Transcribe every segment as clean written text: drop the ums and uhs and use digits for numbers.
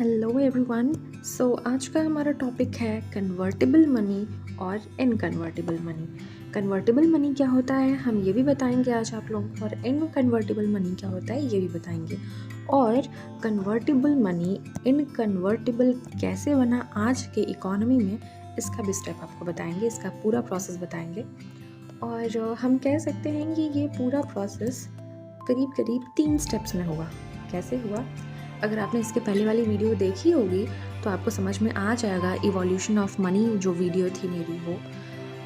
Hello everyone. आज का हमारा टॉपिक है कन्वर्टेबल मनी और इनकन्वर्टेबल मनी। कन्वर्टेबल मनी क्या होता है हम ये भी बताएंगे आज आप लोग, और इनकन्वर्टेबल मनी क्या होता है ये भी बताएंगे। और कन्वर्टेबल मनी इनकन्वर्टेबल कैसे बना आज के इकोनॉमी में, इसका भी स्टेप आपको बताएंगे, इसका पूरा प्रोसेस बताएंगे। और हम कह सकते हैं कि ये पूरा प्रोसेस करीब करीब 3 स्टेप्स में हुआ। कैसे हुआ? अगर आपने इसके पहले वाली वीडियो देखी होगी तो आपको समझ में आ जाएगा, इवोल्यूशन ऑफ मनी जो वीडियो थी मेरी वो।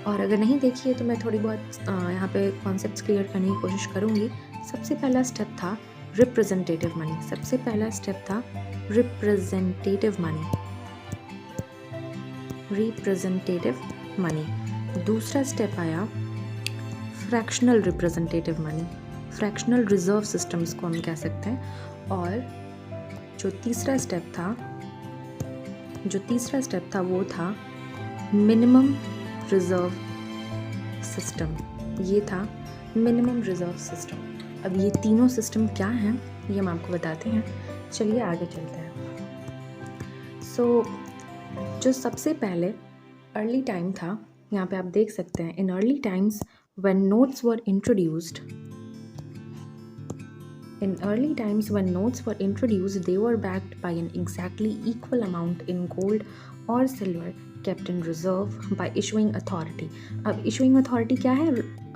और अगर नहीं देखी है तो मैं थोड़ी बहुत यहाँ पे कॉन्सेप्ट्स क्लियर करने की कोशिश करूँगी। सबसे पहला स्टेप था रिप्रेजेंटेटिव मनी। सबसे पहला स्टेप था रिप्रेजेंटेटिव मनी। Representative money. दूसरा स्टेप आया fractional representative money. Fractional reserve system इसको हम कह सकते हैं। और जो तीसरा स्टेप था वो था मिनिमम रिजर्व सिस्टम। ये था मिनिमम रिजर्व सिस्टम। अब ये तीनों सिस्टम क्या हैं ये हम आपको बताते हैं। चलिए आगे चलते हैं। जो सबसे पहले अर्ली टाइम था, यहाँ पे आप देख सकते हैं, in early times when notes were introduced, they were backed by an exactly equal amount in gold or silver kept in reserve by issuing authority. अब issuing authority क्या है?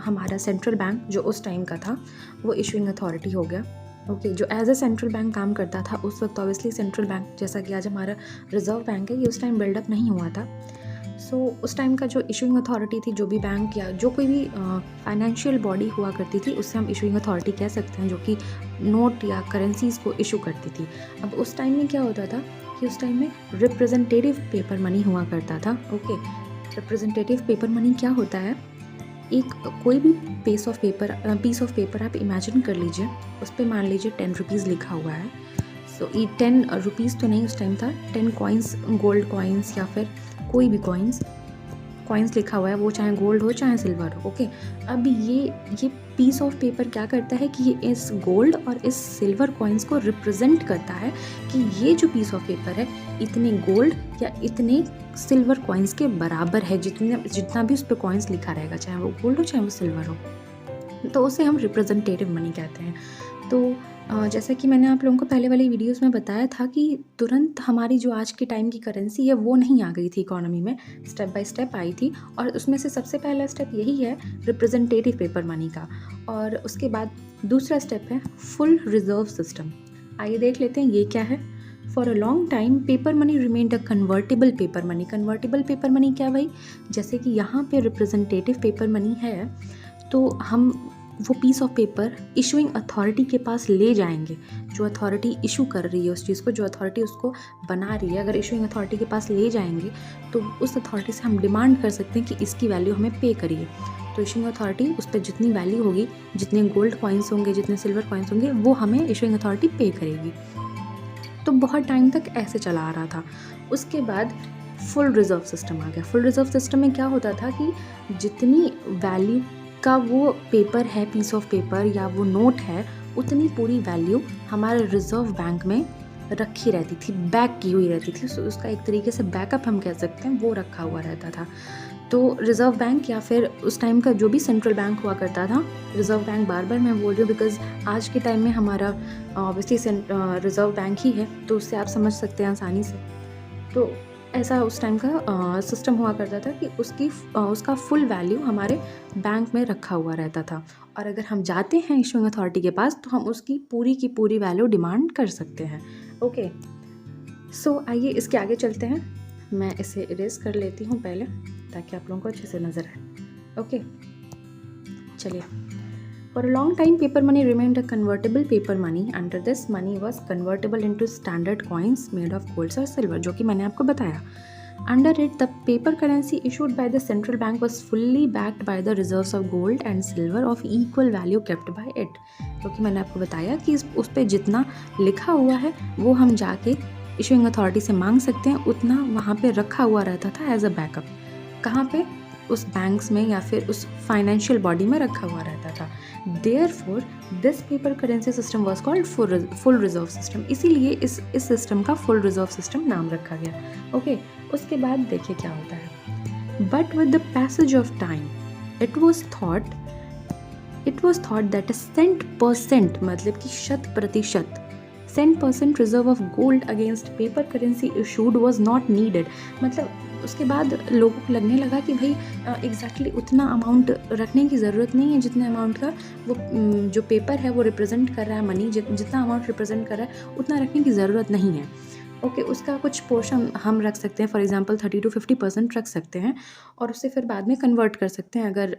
हमारा सेंट्रल बैंक जो उस टाइम का था वो issuing authority हो गया। ओके, जो एज ए सेंट्रल बैंक काम करता था उस वक्त, ऑब्वियसली सेंट्रल बैंक जैसा कि आज हमारा रिजर्व बैंक है, ये उस टाइम बिल्डअप नहीं हुआ था। उस टाइम का जो इशूइंग अथॉरिटी थी, जो भी बैंक या जो कोई भी फाइनेंशियल बॉडी हुआ करती थी, उससे हम इशूइंग अथॉरिटी कह सकते हैं, जो कि नोट या करेंसीज़ को इशू करती थी। अब उस टाइम में क्या होता था कि उस टाइम में रिप्रेजेंटेटिव पेपर मनी हुआ करता था। ओके, रिप्रेजेंटेटिव पेपर मनी क्या होता है? एक कोई भी पीस ऑफ पेपर आप इमेजिन कर लीजिए, उस पर मान लीजिए 10 रुपीज़ लिखा हुआ है। ये 10 रुपीज़ तो नहीं उस टाइम था, 10 कॉइन्स, गोल्ड कॉइन्स या फिर कोई भी कॉइन्स लिखा हुआ है, वो चाहे गोल्ड हो चाहे सिल्वर हो। ओके, अब ये पीस ऑफ पेपर क्या करता है कि ये इस गोल्ड और इस सिल्वर कॉइन्स को रिप्रेजेंट करता है कि ये जो पीस ऑफ पेपर है इतने गोल्ड या इतने सिल्वर कॉइन्स के बराबर है, जितना भी उस पर कॉइन्स लिखा रहेगा, चाहे वो गोल्ड हो चाहे वो सिल्वर हो, तो उसे हम रिप्रेजेंटेटिव मनी कहते हैं। तो जैसा कि मैंने आप लोगों को पहले वाली वीडियोस में बताया था कि तुरंत हमारी जो आज के टाइम की करेंसी है वो नहीं आ गई थी इकोनॉमी में, स्टेप बाय स्टेप आई थी। और उसमें से सबसे पहला स्टेप यही है रिप्रेजेंटेटिव पेपर मनी का। और उसके बाद दूसरा स्टेप है फुल रिजर्व सिस्टम। आइए देख लेते हैं ये क्या है। For a long time paper money remained a convertible paper money. Convertible paper money क्या भाई? जैसे कि यहाँ पे रिप्रेजेंटेटिव पेपर मनी है तो हम वो piece of paper issuing authority के पास ले जाएंगे, जो अथॉरिटी इशू कर रही है उस चीज़ को, जो अथॉरिटी उसको बना रही है, अगर इशूइंग अथॉरिटी के पास ले जाएंगे तो उस अथॉरिटी से हम डिमांड कर सकते हैं कि इसकी वैल्यू हमें पे करिए। तो इशूइंग अथॉरिटी उस पर जितनी वैल्यू होगी, जितने गोल्ड कॉइन्स होंगे, जितने सिल्वर कॉइन्स होंगे, वो हमें इशूइंग अथॉरिटी पे करेगी। तो बहुत टाइम तक ऐसे चला आ रहा था। उसके बाद फुल रिजर्व सिस्टम आ गया। फुल रिजर्व सिस्टम में क्या होता था कि जितनी वैल्यू का वो पेपर है, पीस ऑफ पेपर या वो नोट है, उतनी पूरी वैल्यू हमारे रिजर्व बैंक में रखी रहती थी, बैक की हुई रहती थी। उसका एक तरीके से बैकअप हम कह सकते हैं, वो रखा हुआ रहता था। तो रिजर्व बैंक या फिर उस टाइम का जो भी सेंट्रल बैंक हुआ करता था, रिजर्व बैंक बार बार मैं बोल रही हूँ बिकॉज आज के टाइम में हमारा ऑब्वियसली रिजर्व बैंक ही है, तो उससे आप समझ सकते हैं आसानी से। तो ऐसा उस टाइम का सिस्टम हुआ करता था कि उसका फुल वैल्यू हमारे बैंक में रखा हुआ रहता था। और अगर हम जाते हैं इशूइंग अथॉरिटी के पास तो हम उसकी पूरी की पूरी वैल्यू डिमांड कर सकते हैं। ओके, आइए इसके आगे चलते हैं। मैं इसे इरेज कर लेती हूँ पहले ताकि आप लोगों को अच्छे से नज़र आए। ओके, चलिए। For a long time, paper money remained a convertible paper money. Under this, money was convertible into standard coins made of gold or silver, जो कि मैंने आपको बताया। Under it, the paper currency issued by the central bank was fully backed by the reserves of gold and silver of equal value kept by it. क्योंकि मैंने आपको बताया कि उस पर जितना लिखा हुआ है वो हम जाके इशूइंग अथॉरिटी से मांग सकते हैं, उतना वहाँ पे रखा हुआ रहता था एज अ बैकअप। कहाँ पे? उस बैंक्स में या फिर उस फाइनेंशियल बॉडी में रखा हुआ रहता था। Therefore this paper currency system was called full reserve system, इसीलिए इस सिस्टम का फुल रिजर्व सिस्टम नाम रखा गया। ओके, उसके बाद देखिए क्या होता है। But with the passage of time it was thought that 100% मतलब कि 100% 100% reserve of gold against paper currency issued was not needed. मतलब उसके बाद लोगों को लगने लगा कि भाई एग्जैक्टली उतना अमाउंट रखने की ज़रूरत नहीं है जितने अमाउंट का वो जो पेपर है वो रिप्रेजेंट कर रहा है, मनी जितना अमाउंट रिप्रेजेंट कर रहा है उतना रखने की ज़रूरत नहीं है। ओके, उसका कुछ पोर्शन हम रख सकते हैं, फॉर एग्जांपल 30 to 50% रख सकते हैं और उससे फिर बाद में कन्वर्ट कर सकते हैं। अगर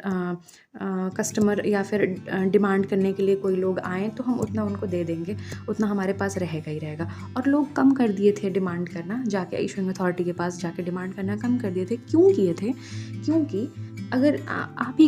कस्टमर या फिर डिमांड करने के लिए कोई लोग आएँ तो हम उतना उनको दे देंगे, उतना हमारे पास रहेगा ही रहेगा। और लोग कम कर दिए थे डिमांड करना, जाके इशूइंग अथॉरिटी के पास जाके डिमांड करना कम कर दिए थे। क्यों किए थे? क्योंकि अगर आप ही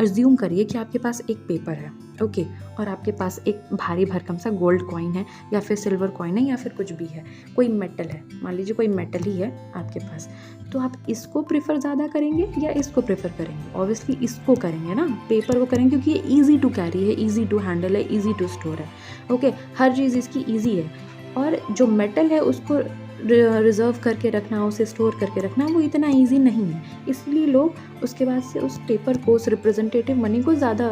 अज्यूम करिए कि आपके पास एक पेपर है, ओके, और आपके पास एक भारी भरकम सा गोल्ड कॉइन है या फिर सिल्वर कॉइन है या फिर कुछ भी है, कोई मेटल है, मान लीजिए कोई मेटल ही है आपके पास, तो आप इसको प्रेफर ज़्यादा करेंगे या इसको प्रेफर करेंगे? ऑब्वियसली इसको करेंगे ना, पेपर को करेंगे क्योंकि ये ईजी टू कैरी है, ईजी टू हैंडल है, ईजी टू स्टोर है। ओके, हर चीज़ इसकी ईजी है। और जो मेटल है उसको रिजर्व करके रखना, उसे स्टोर करके रखना वो इतना इजी नहीं है, इसलिए लोग उसके बाद से उस पेपर को, उस रिप्रेजेंटेटिव मनी को ज़्यादा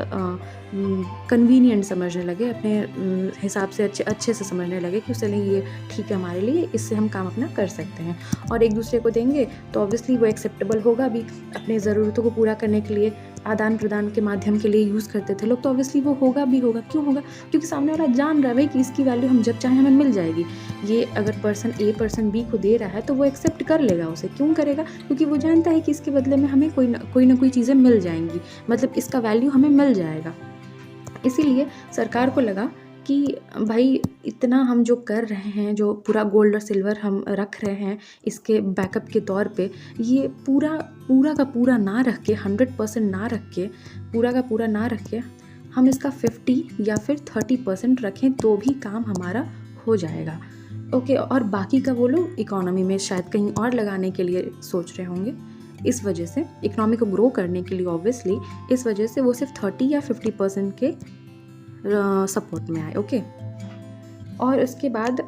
कन्वीनियंट समझने लगे, अपने हिसाब से अच्छे से समझने लगे कि चलिए ये ठीक है हमारे लिए, इससे हम काम अपना कर सकते हैं और एक दूसरे को देंगे तो ऑब्वियसली वो एक्सेप्टेबल होगा भी। अपने ज़रूरतों को पूरा करने के लिए आदान प्रदान के माध्यम के लिए यूज़ करते थे लोग, तो ऑब्वियसली वो होगा भी होगा। क्यों होगा? क्योंकि सामने वाला जान रहा है भाई कि इसकी वैल्यू हम जब चाहे हमें मिल जाएगी। ये अगर पर्सन ए पर्सन बी को दे रहा है तो वो एक्सेप्ट कर लेगा उसे। क्यों करेगा? क्योंकि वो जानता है कि इसके बदले में हमें कोई ना कोई चीज़ें मिल जाएंगी, मतलब इसका वैल्यू हमें मिल जाएगा। इसीलिए सरकार को लगा कि भाई इतना हम जो कर रहे हैं, जो पूरा गोल्ड और सिल्वर हम रख रहे हैं इसके बैकअप के तौर पे, ये पूरा का पूरा ना रख के, 100% ना रख के, पूरा का पूरा ना रख के हम इसका 50 या फिर 30% रखें तो भी काम हमारा हो जाएगा। ओके, और बाकी का वो लोग इकोनॉमी में शायद कहीं और लगाने के लिए सोच रहे होंगे। इस वजह से इकोनॉमी को ग्रो करने के लिए ऑब्वियसली इस वजह से वो सिर्फ 30 या 50% के सपोर्ट में आए। ओके, और उसके बाद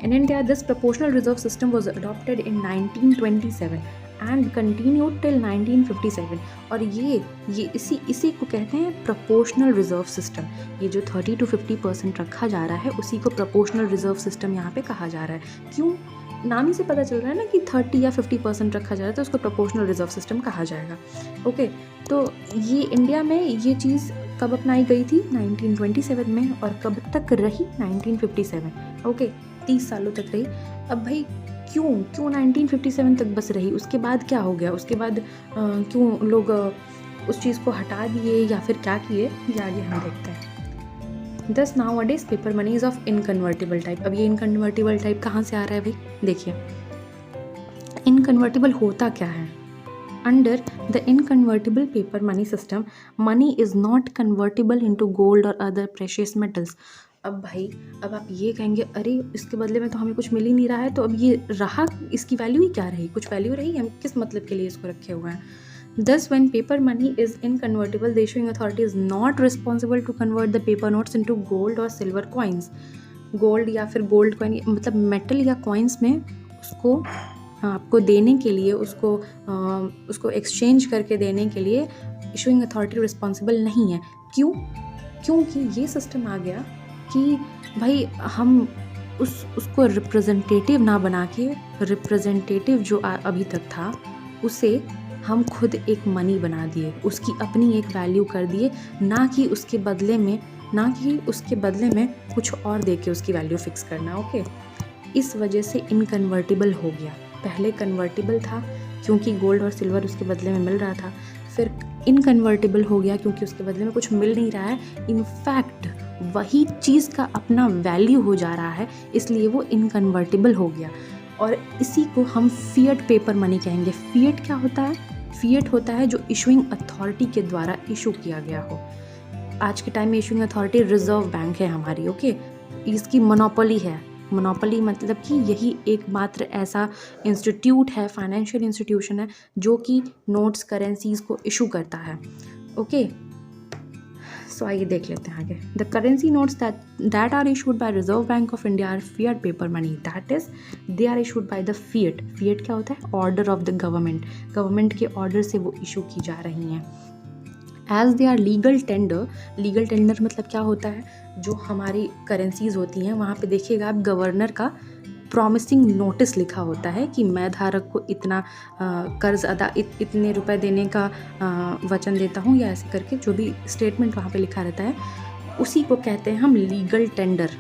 in India this proportional reserve system was adopted in 1927 and continued till 1957। और ये इसी को कहते हैं प्रोपोर्शनल रिजर्व सिस्टम। ये जो 30 to 50% रखा जा रहा है उसी को प्रोपोर्शनल रिजर्व सिस्टम यहाँ पे कहा जा रहा है। क्यों? नाम ही से पता चल रहा है ना कि 30 या 50% रखा जा रहा है तो उसको प्रोपोर्शनल रिजर्व सिस्टम कहा जाएगा। ओके, तो ये इंडिया में ये चीज़ कब अपनाई गई थी? 1927 में। और कब तक रही? 1957। ओके, 30 सालों तक रही। अब भाई क्यों 1957 तक बस रही? उसके बाद क्या हो गया? उसके बाद क्यों लोग उस चीज़ को हटा दिए या फिर क्या किए, ये आगे हम देखते हैं। Thus nowadays paper money is of inconvertible type। अब ये इनकन्वर्टिबल टाइप कहाँ से आ रहा है भाई? देखिए, इनकन्वर्टिबल होता क्या है? Under the inconvertible paper money system, money is not convertible into gold or other precious metals। अब भाई, अब आप ये कहेंगे अरे इसके बदले में तो हमें कुछ मिल ही नहीं रहा है, तो अब ये रहा, इसकी वैल्यू ही क्या रही? कुछ वैल्यू रही? हम किस मतलब के लिए इसको रखे हुए हैं? Thus, when paper money is inconvertible, the issuing authority is not responsible to convert the paper notes into gold or silver coins। Gold या फिर गोल्ड कॉइन मतलब मेटल या कॉइन्स में उसको आपको देने के लिए, उसको एक्सचेंज करके देने के लिए इशूइंग अथॉरिटी रिस्पॉन्सिबल नहीं है। क्यों? क्योंकि ये सिस्टम आ गया कि भाई हम उसको रिप्रेजेंटेटिव ना बना के, रिप्रेजेंटेटिव जो अभी तक था उसे हम खुद एक मनी बना दिए, उसकी अपनी एक वैल्यू कर दिए, ना कि उसके बदले में कुछ और दे के उसकी वैल्यू फिक्स करना। ओके, इस वजह से इनकन्वर्टिबल हो गया। पहले कन्वर्टिबल था क्योंकि गोल्ड और सिल्वर उसके बदले में मिल रहा था, फिर इनकन्वर्टिबल हो गया क्योंकि उसके बदले में कुछ मिल नहीं रहा है, इनफैक्ट वही चीज़ का अपना वैल्यू हो जा रहा है, इसलिए वो इनकन्वर्टिबल हो गया। और इसी को हम फिएट पेपर मनी कहेंगे। फिएट क्या होता है? फिएट होता है जो इशूइंग अथॉरिटी के द्वारा इशू किया गया हो। आज के टाइम में इशूइंग अथॉरिटी रिजर्व बैंक है हमारी। ओके, इसकी मोनोपोली है, मोनोपोली मतलब कि यही एकमात्र ऐसा इंस्टीट्यूट है, फाइनेंशियल इंस्टीट्यूशन है जो कि नोट्स करेंसीज को इशू करता है। ओके, सो आइए देख लेते हैं आगे। The currency notes that are issued by Reserve Bank of India are fiat paper money, that is they are issued by the fiat. Fiat क्या होता है? Order of the government, government के ऑर्डर से वो इशू की जा रही हैं। As they are legal tender, legal tender मतलब क्या होता है? जो हमारी करेंसीज होती हैं वहाँ पे देखिएगा आप गवर्नर का प्रॉमिसिंग नोटिस लिखा होता है कि मैं धारक को इतना कर्ज अदा इतने रुपए देने का वचन देता हूँ, या ऐसे करके जो भी स्टेटमेंट वहाँ पे लिखा रहता है उसी को कहते हैं हम लीगल टेंडर।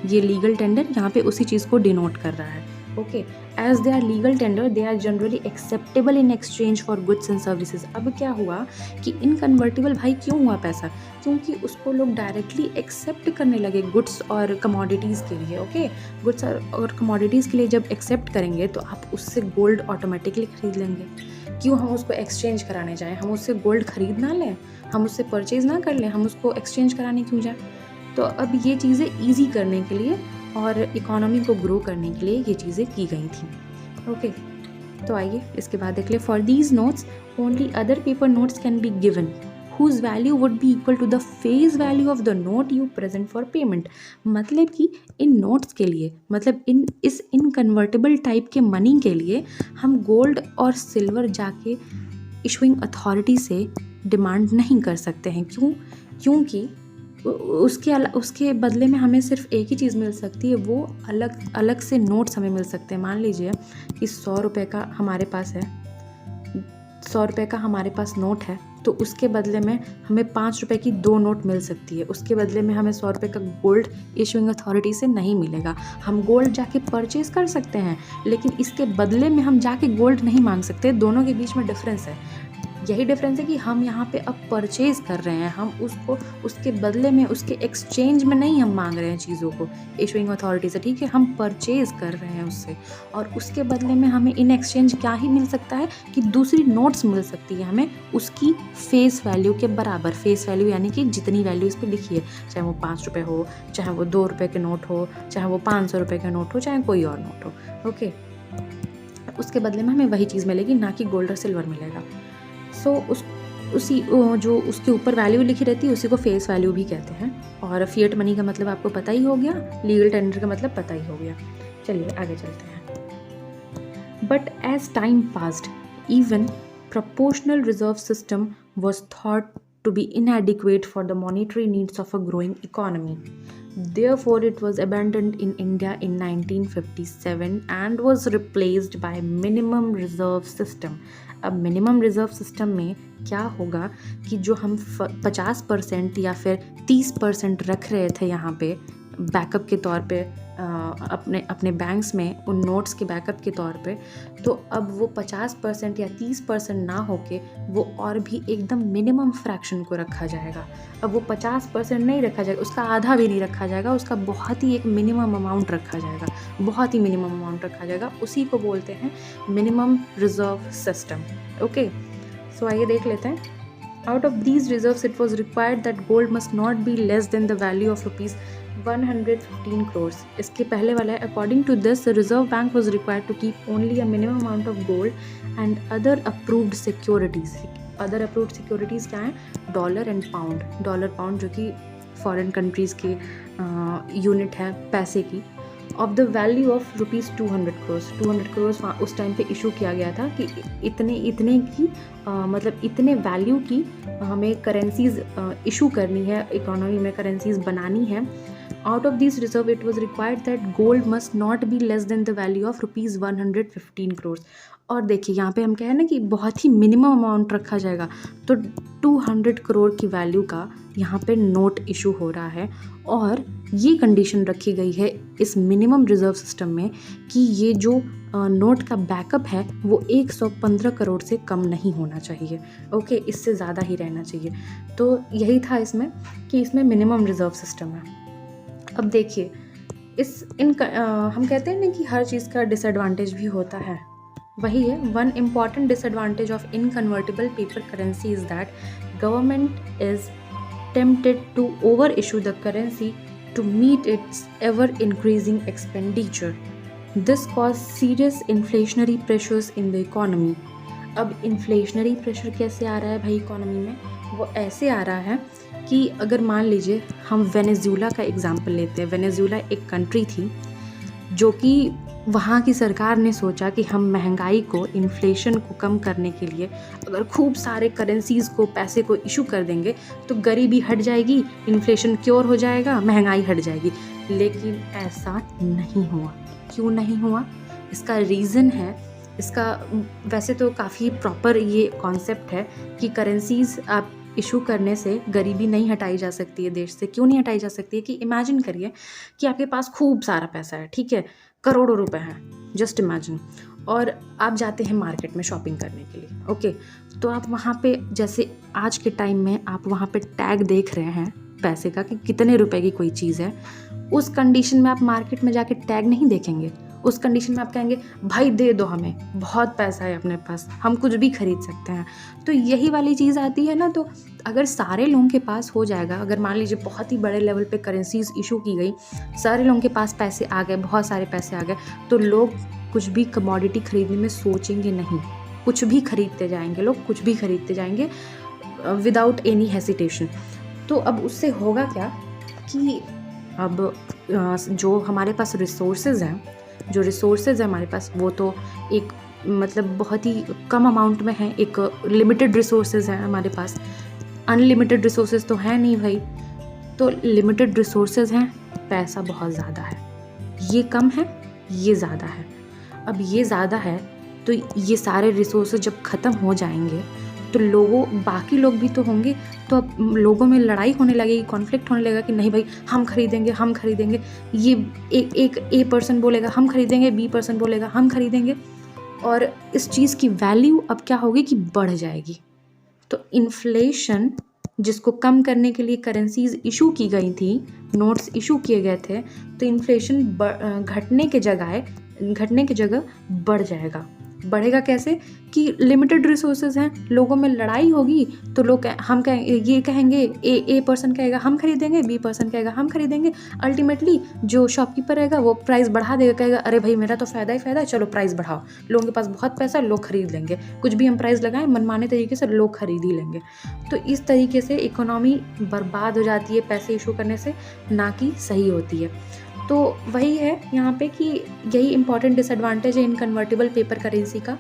ये लीगल टेंडर यहाँ पे उसी चीज़ को डिनोट कर रहा है। Okay, as they are legal tender they are generally acceptable in exchange for goods and services. अब क्या हुआ कि इनकन्वर्टिबल भाई क्यों हुआ पैसा? क्योंकि उसको लोग डायरेक्टली एक्सेप्ट करने लगे गुड्स और कमोडिटीज़ के लिए। ओके, गुड्स और कमोडिटीज़ के लिए जब एक्सेप्ट करेंगे तो आप उससे गोल्ड ऑटोमेटिकली खरीद लेंगे। क्यों हम उसको एक्सचेंज कराने जाएँ? हम उससे गोल्ड खरीद ना लें, हम उससे परचेज़ ना कर लें, हम उसको एक्सचेंज कराने क्यों जाएँ? तो अब ये चीज़ें ईजी करने के लिए और इकोनॉमी को ग्रो करने के लिए ये चीज़ें की गई थी। ओके, तो आइए इसके बाद देख ले। For these notes only other paper notes can be given whose value would be equal to the face value of the note you present for payment। मतलब कि इन नोट्स के लिए, मतलब इस इनकन्वर्टेबल टाइप के मनी के लिए हम गोल्ड और सिल्वर जाके इशुइंग अथॉरिटी से डिमांड नहीं कर सकते हैं। क्यों? क्योंकि उसके बदले में हमें सिर्फ एक ही चीज़ मिल सकती है, वो अलग अलग से नोट्स हमें मिल सकते हैं। मान लीजिए कि 100 रुपये का हमारे पास है, 100 रुपये का हमारे पास नोट है, तो उसके बदले में हमें 5 रुपये की 2 नोट मिल सकती है। उसके बदले में हमें 100 रुपये का गोल्ड इशुइंग अथॉरिटी से नहीं मिलेगा। हम गोल्ड जाके परचेज़ कर सकते हैं, लेकिन इसके बदले में हम जाके गोल्ड नहीं मांग सकते। दोनों के बीच में डिफरेंस है। यही डिफरेंस है कि हम यहाँ पे अब परचेज़ कर रहे हैं, हम उसको उसके बदले में, उसके एक्सचेंज में नहीं हम मांग रहे हैं चीज़ों को इशुइंग अथॉरिटी से। ठीक है, हम परचेज़ कर रहे हैं उससे, और उसके बदले में हमें इन एक्सचेंज क्या ही मिल सकता है कि दूसरी नोट्स मिल सकती है हमें उसकी फेस वैल्यू के बराबर। फेस वैल्यू यानी कि जितनी वैल्यू इस पर लिखी है, चाहे वो 5 रुपये हो, चाहे वो 2 रुपये के नोट हो, चाहे वो 500 रुपये के नोट हो, चाहे कोई और नोट हो। ओके, उसके बदले में हमें वही चीज़ मिलेगी, ना कि गोल्ड और सिल्वर मिलेगा। सो उसी जो उसके ऊपर वैल्यू लिखी रहती है उसी को फेस वैल्यू भी कहते हैं। और फिएट मनी का मतलब आपको पता ही हो गया, लीगल टेंडर का मतलब पता ही हो गया। चलिए आगे चलते हैं। But as time passed even proportional reserve system was thought to be inadequate for the monetary needs of a growing economy. Therefore, it was abandoned in India in 1957 and was replaced by minimum reserve system. अब minimum reserve system में क्या होगा कि जो हम 50% या फिर 30% रख रहे थे यहाँ पे बैकअप के तौर पे अपने बैंक्स में, उन नोट्स के बैकअप के तौर पे, तो अब वो 50% या 30% ना होके वो और भी एकदम मिनिमम फ्रैक्शन को रखा जाएगा। अब वो 50% नहीं रखा जाएगा, उसका आधा भी नहीं रखा जाएगा, उसका बहुत ही एक मिनिमम अमाउंट रखा जाएगा, बहुत ही मिनिमम अमाउंट रखा जाएगा। उसी को बोलते हैं मिनिमम रिजर्व सिस्टम। ओके, सो आइए देख लेते हैं। Out of these reserves, it was required that gold must not be less than the value of rupees 115 crores. इसके पहले वाला है, according to this, the Reserve Bank was required to keep only a minimum amount of gold and other approved securities. Other approved securities क्या हैं? Dollar and pound. Dollar pound जो कि foreign countries की unit है पैसे की, of the value of rupees 200 crores. 200 crores उस time पे इशू किया गया था कि इतने की मतलब इतने वैल्यू की हमें करेंसीज इशू करनी है, इकोनॉमी में करेंसीज बनानी है। Out of this reserve it was required that gold must not be less than the value of rupees 115 crores. और देखिए यहाँ पे हम कह रहे हैं ना कि बहुत ही मिनिमम अमाउंट रखा जाएगा, तो 200 करोड़ की वैल्यू का यहाँ पे नोट इशू हो रहा है। और ये कंडीशन रखी गई है इस मिनिमम रिजर्व सिस्टम में कि ये जो नोट का बैकअप है वो 115 करोड़ से कम नहीं होना चाहिए। ओके, इससे ज़्यादा ही रहना चाहिए। तो यही था इसमें कि इसमें मिनिमम रिजर्व सिस्टम है। अब देखिए हम कहते हैं ना कि हर चीज़ का डिसएडवांटेज भी होता है, वही है। One important disadvantage of inconvertible paper currency is that government is tempted to over issue the currency to meet its ever increasing expenditure. This caused serious inflationary pressures in the economy. अब inflationary pressure कैसे आ रहा है भाई economy में? वो ऐसे आ रहा है कि अगर मान लीजिए हम वेनेजुएला का एग्जांपल लेते हैं। वेनेजुएला एक कंट्री थी जो कि वहाँ की सरकार ने सोचा कि हम महंगाई को, इन्फ्लेशन को कम करने के लिए अगर खूब सारे करेंसीज़ को, पैसे को इशू कर देंगे तो गरीबी हट जाएगी, इन्फ्लेशन क्योर हो जाएगा, महंगाई हट जाएगी। लेकिन ऐसा नहीं हुआ। क्यों नहीं हुआ? इसका रीज़न है, इसका वैसे तो काफ़ी प्रॉपर ये कॉन्सेप्ट है कि करेंसीज़ आप इशू करने से गरीबी नहीं हटाई जा सकती है देश से। क्यों नहीं हटाई जा सकती है? कि इमेजिन करिए कि आपके पास खूब सारा पैसा है, ठीक है, करोड़ों रुपए हैं, जस्ट इमेजिन, और आप जाते हैं मार्केट में शॉपिंग करने के लिए, ओके। तो आप वहाँ पे, जैसे आज के टाइम में आप वहाँ पे टैग देख रहे हैं पैसे का कि कितने रुपए की कोई चीज़ है। उस कंडीशन में आप मार्केट में जाके टैग नहीं देखेंगे। उस कंडीशन में आप कहेंगे भाई दे दो, हमें बहुत पैसा है अपने पास, हम कुछ भी खरीद सकते हैं। तो यही वाली चीज़ आती है ना। तो अगर सारे लोगों के पास हो जाएगा, अगर मान लीजिए बहुत ही बड़े लेवल पे करेंसीज इशू की गई, सारे लोगों के पास पैसे आ गए, बहुत सारे पैसे आ गए, तो लोग कुछ भी कमोडिटी खरीदने में सोचेंगे नहीं, कुछ भी खरीदते जाएंगे, लोग कुछ भी खरीदते जाएंगे विदाउट एनी हेसिटेशन। तो अब उससे होगा क्या कि अब जो हमारे पास रिसोर्सेज हैं, हमारे पास, वो तो एक मतलब बहुत ही कम अमाउंट में है, एक लिमिटेड रिसोर्सेज हैं हमारे पास, अनलिमिटेड रिसोर्सेज तो है नहीं भाई। तो लिमिटेड रिसोर्सेज हैं, पैसा बहुत ज़्यादा है, ये कम है, ये ज़्यादा है। अब ये ज़्यादा है तो ये सारे रिसोर्सेज जब ख़त्म हो जाएंगे तो बाकी लोग भी तो होंगे, तो अब लोगों में लड़ाई होने लगेगी, कॉन्फ्लिक्ट होने लगेगा कि नहीं भाई हम खरीदेंगे। ये एक ए पर्सन बोलेगा हम खरीदेंगे, बी पर्सन बोलेगा हम खरीदेंगे, और इस चीज़ की वैल्यू अब क्या होगी कि बढ़ जाएगी। तो इन्फ्लेशन, जिसको कम करने के लिए करेंसीज इशू की गई थी, नोट्स इशू किए गए थे, तो इन्फ्लेशन घटने के जगह बढ़ जाएगा। बढ़ेगा कैसे? कि लिमिटेड रिसोर्सेज हैं, लोगों में लड़ाई होगी, तो लोग ये कहेंगे, ए पर्सन कहेगा हम खरीदेंगे, बी पर्सन कहेगा हम खरीदेंगे। अल्टीमेटली जो शॉपकीपर रहेगा वो प्राइस बढ़ा देगा, कहेगा अरे भाई मेरा तो फ़ायदा ही फ़ायदा है, चलो प्राइस बढ़ाओ। लोगों के पास बहुत पैसा, लोग खरीद लेंगे, कुछ भी हम प्राइस लगाएं मनमाने तरीके से लोग खरीद ही लेंगे। तो इस तरीके से इकोनॉमी बर्बाद हो जाती है पैसे इशू करने से, ना कि सही होती है। तो वही है यहाँ पे कि यही इम्पॉर्टेंट डिसएडवांटेज है इन कन्वर्टेबल पेपर करेंसी का,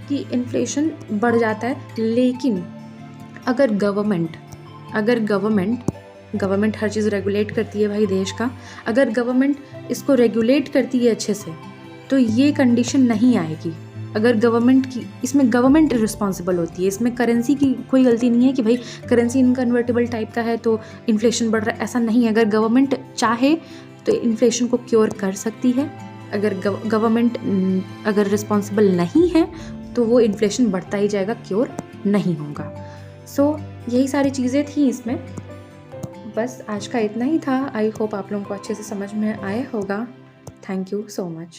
कि इन्फ्लेशन बढ़ जाता है। लेकिन अगर गवर्नमेंट हर चीज़ रेगुलेट करती है भाई देश का, अगर गवर्नमेंट इसको रेगुलेट करती है अच्छे से, तो ये कंडीशन नहीं आएगी। अगर गवर्नमेंट रिस्पॉन्सिबल होती है, इसमें करेंसी की कोई गलती नहीं है कि भाई करेंसी इनकन्वर्टेबल टाइप का है तो इन्फ्लेशन बढ़ रहा है, ऐसा नहीं है। अगर गवर्नमेंट चाहे तो इन्फ्लेशन को क्योर कर सकती है। अगर गवर्नमेंट अगर रिस्पॉन्सिबल नहीं है तो वो इन्फ्लेशन बढ़ता ही जाएगा, क्योर नहीं होगा। सो यही सारी चीज़ें थी इसमें। बस आज का इतना ही था। आई होप आप लोगों को अच्छे से समझ में आया होगा। Thank you so much.